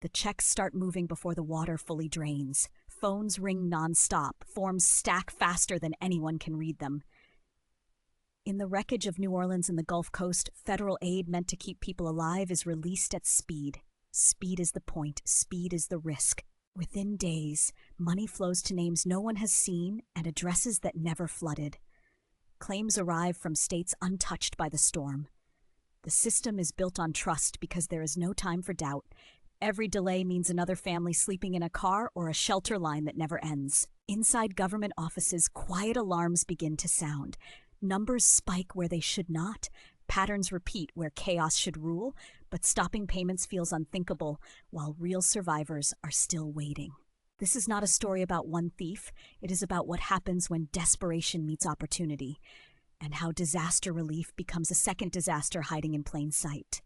The checks start moving before the water fully drains. Phones ring nonstop. Forms stack faster than anyone can read them. In the wreckage of New Orleans and the Gulf Coast, federal aid meant to keep people alive is released at speed. Speed is the point. Speed is the risk. Within days, money flows to names no one has seen and addresses that never flooded. Claims arrive from states untouched by the storm. The system is built on trust because there is no time for doubt. Every delay means another family sleeping in a car or a shelter line that never ends. Inside government offices, quiet alarms begin to sound. Numbers spike where they should not. Patterns repeat where chaos should rule, but stopping payments feels unthinkable while real survivors are still waiting. This is not a story about one thief. It is about what happens when desperation meets opportunity, and how disaster relief becomes a second disaster hiding in plain sight.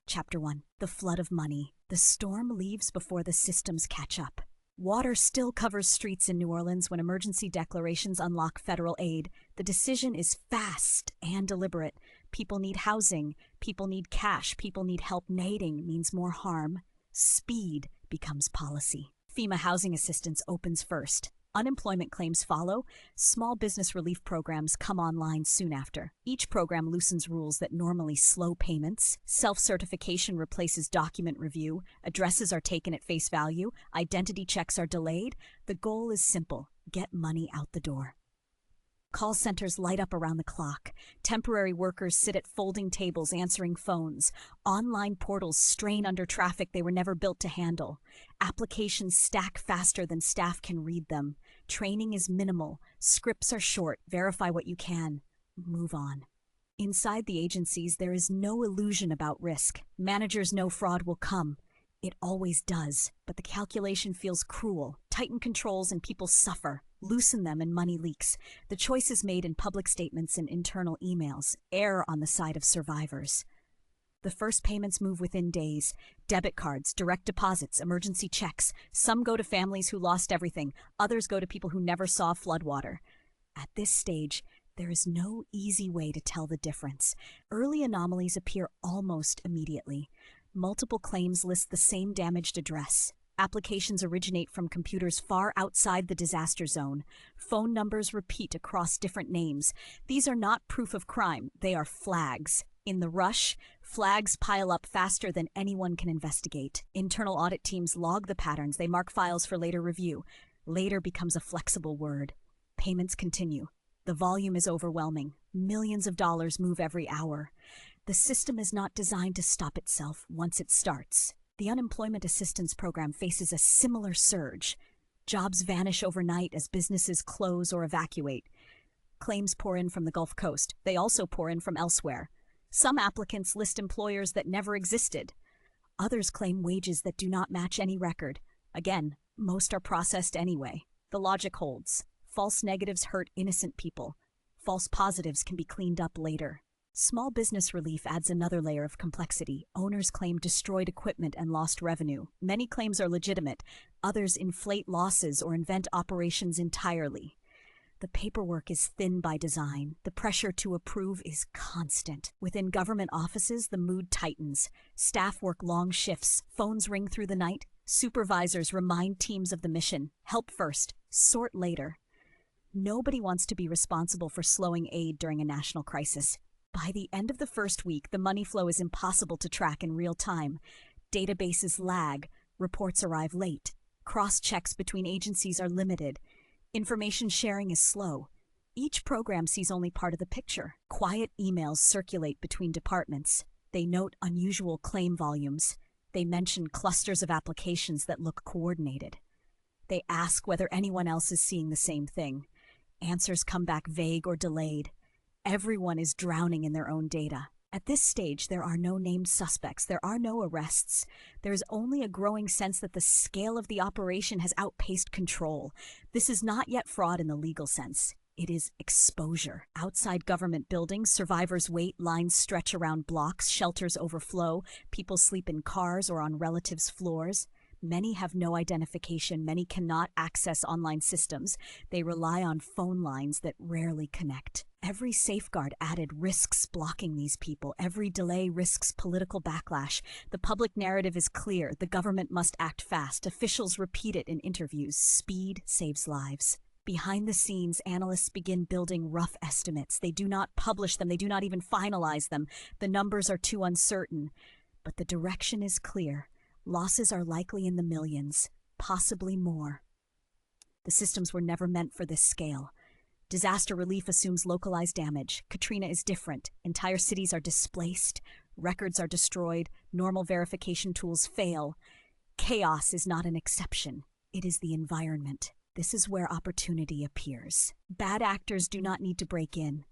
Chapter 1. The Flood of Money. The storm leaves before the systems catch up. Water still covers streets in New Orleans when emergency declarations unlock federal aid. The decision is fast and deliberate. People need housing. People need cash. People need help. Nading means more harm. Speed becomes policy. FEMA housing assistance opens first. Unemployment claims follow. Small business relief programs come online soon after. Each program loosens rules that normally slow payments. Self-certification replaces document review. Addresses are taken at face value. Identity checks are delayed. The goal is simple: get money out the door. Call centers light up around the clock. Temporary workers sit at folding tables answering phones. Online portals strain under traffic they were never built to handle. Applications stack faster than staff can read them. Training is minimal. Scripts are short. Verify what you can. Move on. Inside the agencies, there is no illusion about risk. Managers know fraud will come. It always does, but the calculation feels cruel. Tighten controls and people suffer. Loosen them and money leaks. The choice is made in public statements and internal emails. Err on the side of survivors. The first payments move within days. Debit cards, direct deposits, emergency checks. Some go to families who lost everything. Others go to people who never saw floodwater. At this stage, there is no easy way to tell the difference. Early anomalies appear almost immediately. Multiple claims list the same damaged address. Applications originate from computers far outside the disaster zone. Phone numbers repeat across different names. These are not proof of crime, they are flags. In the rush, flags pile up faster than anyone can investigate. Internal audit teams log the patterns. They mark files for later review. Later becomes a flexible word. Payments continue. The volume is overwhelming. Millions of dollars move every hour. The system is not designed to stop itself once it starts. The unemployment assistance program faces a similar surge. Jobs vanish overnight as businesses close or evacuate. Claims pour in from the Gulf Coast. They also pour in from elsewhere. Some applicants list employers that never existed. Others claim wages that do not match any record. Again, most are processed anyway. The logic holds. False negatives hurt innocent people. False positives can be cleaned up later. Small business relief adds another layer of complexity. Owners claim destroyed equipment and lost revenue. Many claims are legitimate. Others inflate losses or invent operations entirely. The paperwork is thin by design. The pressure to approve is constant. Within government offices, the mood tightens. Staff work long shifts. Phones ring through the night. Supervisors remind teams of the mission. Help first, sort later. Nobody wants to be responsible for slowing aid during a national crisis. By the end of the first week, the money flow is impossible to track in real time. Databases lag. Reports arrive late. Cross-checks between agencies are limited. Information sharing is slow. Each program sees only part of the picture. Quiet emails circulate between departments. They note unusual claim volumes. They mention clusters of applications that look coordinated. They ask whether anyone else is seeing the same thing. Answers come back vague or delayed. Everyone is drowning in their own data. At this stage, there are no named suspects. There are no arrests. There is only a growing sense that the scale of the operation has outpaced control. This is not yet fraud in the legal sense. It is exposure. Outside government buildings, survivors wait, lines stretch around blocks, shelters overflow, people sleep in cars or on relatives' floors. Many have no identification. Many cannot access online systems. They rely on phone lines that rarely connect. Every safeguard added risks blocking these people. Every delay risks political backlash. The public narrative is clear. The government must act fast. Officials repeat it in interviews. Speed saves lives. Behind the scenes, analysts begin building rough estimates. They do not publish them. They do not even finalize them. The numbers are too uncertain. But the direction is clear. Losses are likely in the millions, possibly more. The systems were never meant for this scale. Disaster relief assumes localized damage. Katrina is different. Entire cities are displaced. Records are destroyed. Normal verification tools fail. Chaos is not an exception. It is the environment. This is where opportunity appears. Bad actors do not need to break in.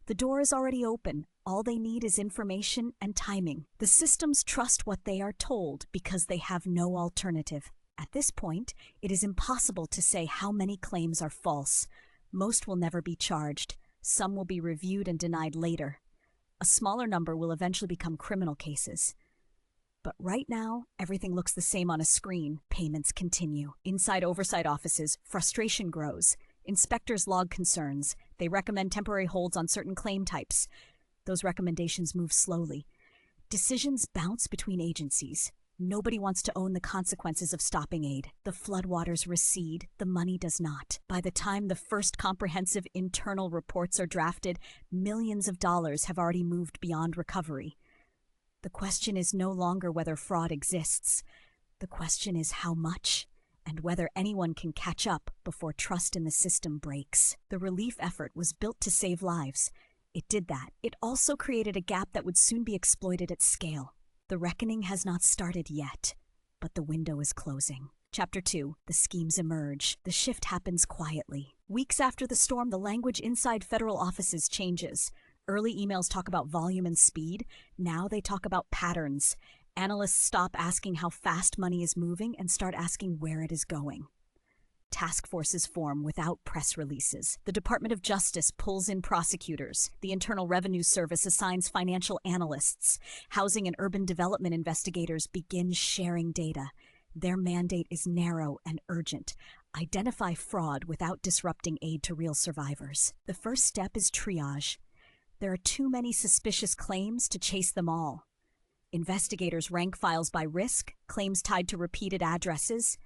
The door is already open. All they need is information and timing. The systems trust what they are told because they have no alternative. At this point, it is impossible to say how many claims are false. Most will never be charged. Some will be reviewed and denied later. A smaller number will eventually become criminal cases. But right now, everything looks the same on a screen. Payments continue. Inside oversight offices, frustration grows. Inspectors log concerns. They recommend temporary holds on certain claim types. Those recommendations move slowly. Decisions bounce between agencies. Nobody wants to own the consequences of stopping aid. The floodwaters recede, the money does not. By the time the first comprehensive internal reports are drafted, millions of dollars have already moved beyond recovery. The question is no longer whether fraud exists. The question is how much, and whether anyone can catch up before trust in the system breaks. The relief effort was built to save lives. It did that. It also created a gap that would soon be exploited at scale. The reckoning has not started yet, but the window is closing. Chapter 2. The schemes emerge. The shift happens quietly. Weeks after the storm, the language inside federal offices changes. Early emails talk about volume and speed. Now they talk about patterns. Analysts stop asking how fast money is moving and start asking where it is going. Task forces form without press releases. The Department of Justice pulls in prosecutors. The Internal Revenue Service assigns financial analysts. Housing and urban development investigators begin sharing data. Their mandate is narrow and urgent. Identify fraud without disrupting aid to real survivors. The first step is triage. There are too many suspicious claims to chase them all. Investigators rank files by risk, claims tied to repeated addresses,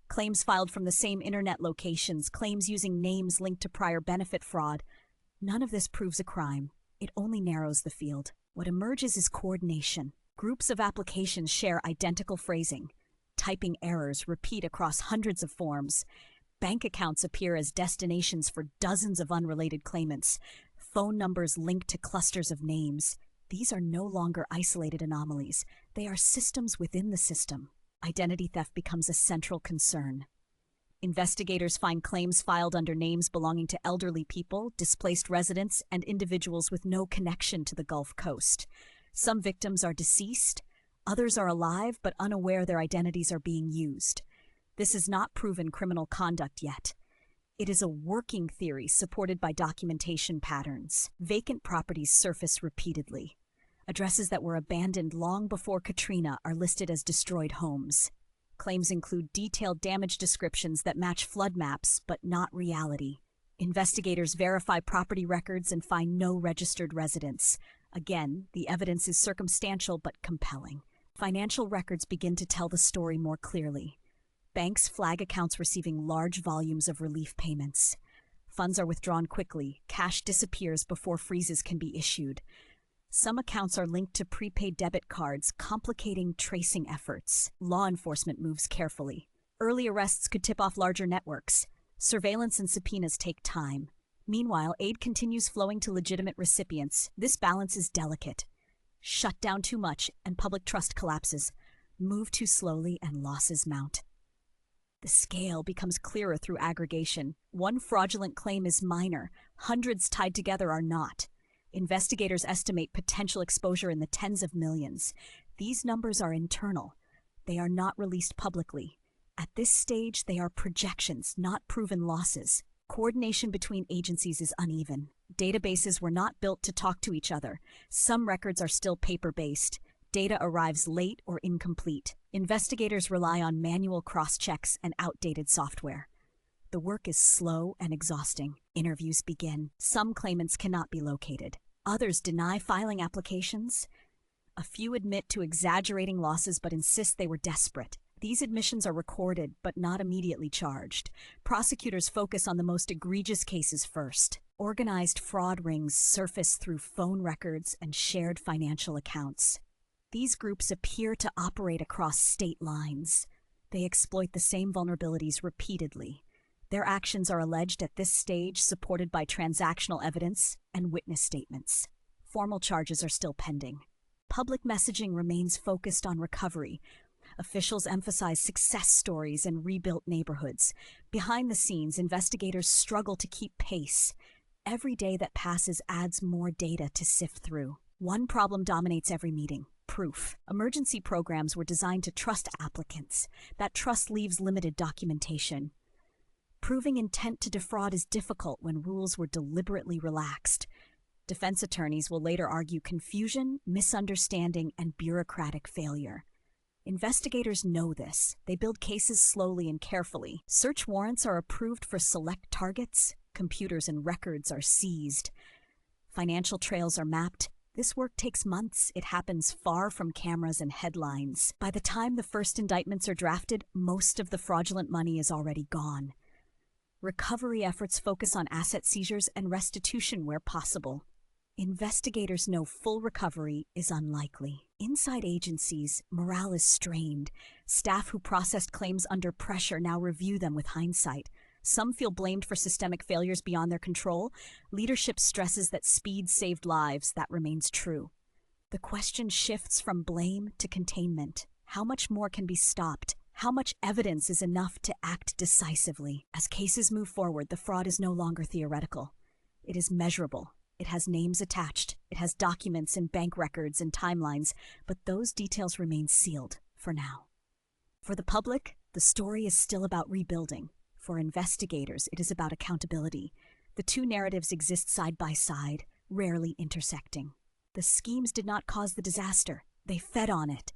claims filed from the same internet locations, claims using names linked to prior benefit fraud. None of this proves a crime. It only narrows the field. What emerges is coordination. Groups of applications share identical phrasing. Typing errors repeat across hundreds of forms. Bank accounts appear as destinations for dozens of unrelated claimants. Phone numbers linked to clusters of names. These are no longer isolated anomalies. They are systems within the system. Identity theft becomes a central concern. Investigators find claims filed under names belonging to elderly people, displaced residents, and individuals with no connection to the Gulf Coast. Some victims are deceased, others are alive but unaware their identities are being used. This is not proven criminal conduct yet. It is a working theory supported by documentation patterns. Vacant properties surface repeatedly. Addresses that were abandoned long before Katrina are listed as destroyed homes. Claims include detailed damage descriptions that match flood maps, but not reality. Investigators verify property records and find no registered residents. Again, the evidence is circumstantial but compelling. Financial records begin to tell the story more clearly. Banks flag accounts receiving large volumes of relief payments. Funds are withdrawn quickly. Cash disappears before freezes can be issued. Some accounts are linked to prepaid debit cards, complicating tracing efforts. Law enforcement moves carefully. Early arrests could tip off larger networks. Surveillance and subpoenas take time. Meanwhile, aid continues flowing to legitimate recipients. This balance is delicate. Shut down too much, and public trust collapses. Move too slowly, and losses mount. The scale becomes clearer through aggregation. One fraudulent claim is minor. Hundreds tied together are not. Investigators estimate potential exposure in the tens of millions. These numbers are internal. They are not released publicly. At this stage, they are projections, not proven losses. Coordination between agencies is uneven. Databases were not built to talk to each other. Some records are still paper-based. Data arrives late or incomplete. Investigators rely on manual cross-checks and outdated software. The work is slow and exhausting. Interviews begin. Some claimants cannot be located. Others deny filing applications. A few admit to exaggerating losses but insist they were desperate. These admissions are recorded but not immediately charged. Prosecutors focus on the most egregious cases first. Organized fraud rings surface through phone records and shared financial accounts. These groups appear to operate across state lines. They exploit the same vulnerabilities repeatedly. Their actions are alleged at this stage, supported by transactional evidence and witness statements. Formal charges are still pending. Public messaging remains focused on recovery. Officials emphasize success stories and rebuilt neighborhoods. Behind the scenes, investigators struggle to keep pace. Every day that passes adds more data to sift through. One problem dominates every meeting: proof. Emergency programs were designed to trust applicants. That trust leaves limited documentation. Proving intent to defraud is difficult when rules were deliberately relaxed. Defense attorneys will later argue confusion, misunderstanding, and bureaucratic failure. Investigators know this. They build cases slowly and carefully. Search warrants are approved for select targets. Computers and records are seized. Financial trails are mapped. This work takes months. It happens far from cameras and headlines. By the time the first indictments are drafted, most of the fraudulent money is already gone. Recovery efforts focus on asset seizures and restitution where possible. Investigators know full recovery is unlikely. Inside agencies, morale is strained. Staff who processed claims under pressure now review them with hindsight. Some feel blamed for systemic failures beyond their control. Leadership stresses that speed saved lives. That remains true. The question shifts from blame to containment. How much more can be stopped? How much evidence is enough to act decisively? As cases move forward, the fraud is no longer theoretical. It is measurable. It has names attached. It has documents and bank records and timelines, but those details remain sealed for now. For the public, the story is still about rebuilding. For investigators, it is about accountability. The two narratives exist side by side, rarely intersecting. The schemes did not cause the disaster. They fed on it.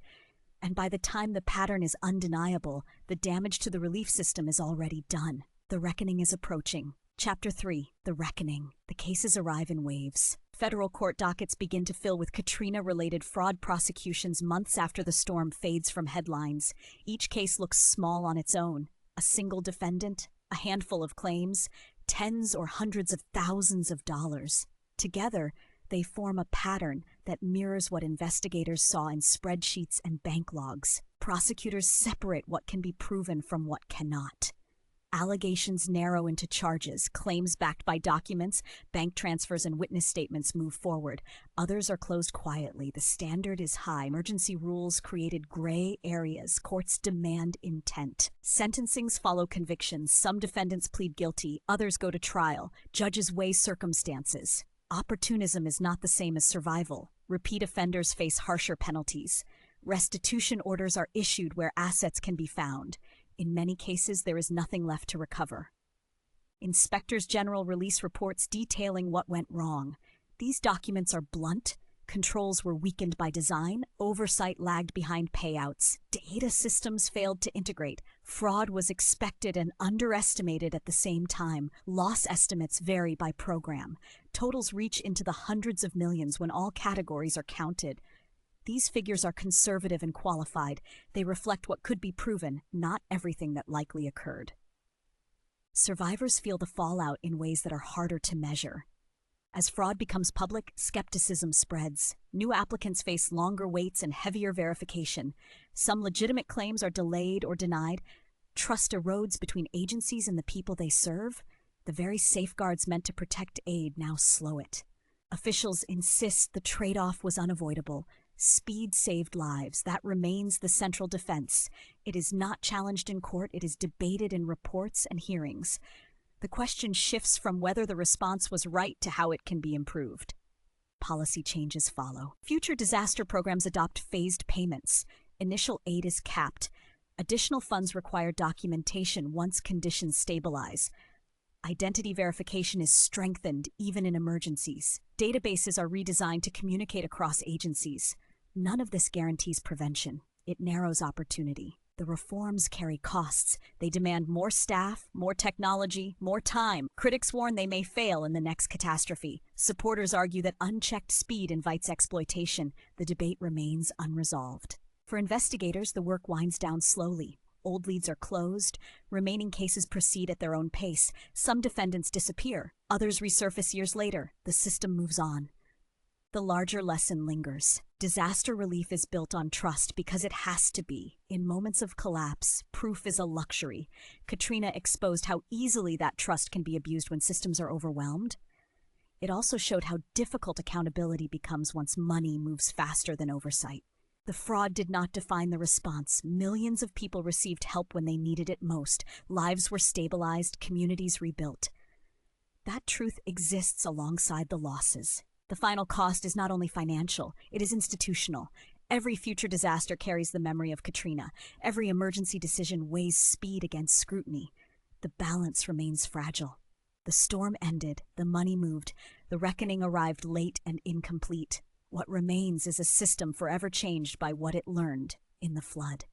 And by the time the pattern is undeniable, the damage to the relief system is already done. The reckoning is approaching. Chapter 3, The Reckoning. The cases arrive in waves. Federal court dockets begin to fill with Katrina-related fraud prosecutions months after the storm fades from headlines. Each case looks small on its own. A single defendant, a handful of claims, tens or hundreds of thousands of dollars. Together, they form a pattern that mirrors what investigators saw in spreadsheets and bank logs. Prosecutors separate what can be proven from what cannot. Allegations narrow into charges. Claims backed by documents, bank transfers, and witness statements move forward. Others are closed quietly. The standard is high. Emergency rules created gray areas. Courts demand intent. Sentencings follow convictions. Some defendants plead guilty. Others go to trial. Judges weigh circumstances. Opportunism is not the same as survival. Repeat offenders face harsher penalties. Restitution orders are issued where assets can be found. In many cases, there is nothing left to recover. Inspectors General release reports detailing what went wrong. These documents are blunt. Controls were weakened by design. Oversight lagged behind payouts. Data systems failed to integrate. Fraud was expected and underestimated at the same time. Loss estimates vary by program. Totals reach into the hundreds of millions when all categories are counted. These figures are conservative and qualified. They reflect what could be proven, not everything that likely occurred. Survivors feel the fallout in ways that are harder to measure. As fraud becomes public, skepticism spreads. New applicants face longer waits and heavier verification. Some legitimate claims are delayed or denied. Trust erodes between agencies and the people they serve. The very safeguards meant to protect aid now slow it. Officials insist the trade-off was unavoidable. Speed saved lives. That remains the central defense. It is not challenged in court. It is debated in reports and hearings. The question shifts from whether the response was right to how it can be improved. Policy changes follow. Future disaster programs adopt phased payments. Initial aid is capped. Additional funds require documentation once conditions stabilize. Identity verification is strengthened even in emergencies. Databases are redesigned to communicate across agencies. None of this guarantees prevention. It narrows opportunity. The reforms carry costs. They demand more staff, more technology, more time. Critics warn they may fail in the next catastrophe. Supporters argue that unchecked speed invites exploitation. The debate remains unresolved. For investigators, the work winds down slowly. Old leads are closed. Remaining cases proceed at their own pace. Some defendants disappear. Others resurface years later. The system moves on. The larger lesson lingers. Disaster relief is built on trust because it has to be. In moments of collapse, proof is a luxury. Katrina exposed how easily that trust can be abused when systems are overwhelmed. It also showed how difficult accountability becomes once money moves faster than oversight. The fraud did not define the response. Millions of people received help when they needed it most. Lives were stabilized, communities rebuilt. That truth exists alongside the losses. The final cost is not only financial, it is institutional. Every future disaster carries the memory of Katrina. Every emergency decision weighs speed against scrutiny. The balance remains fragile. The storm ended, the money moved, the reckoning arrived late and incomplete. What remains is a system forever changed by what it learned in the flood.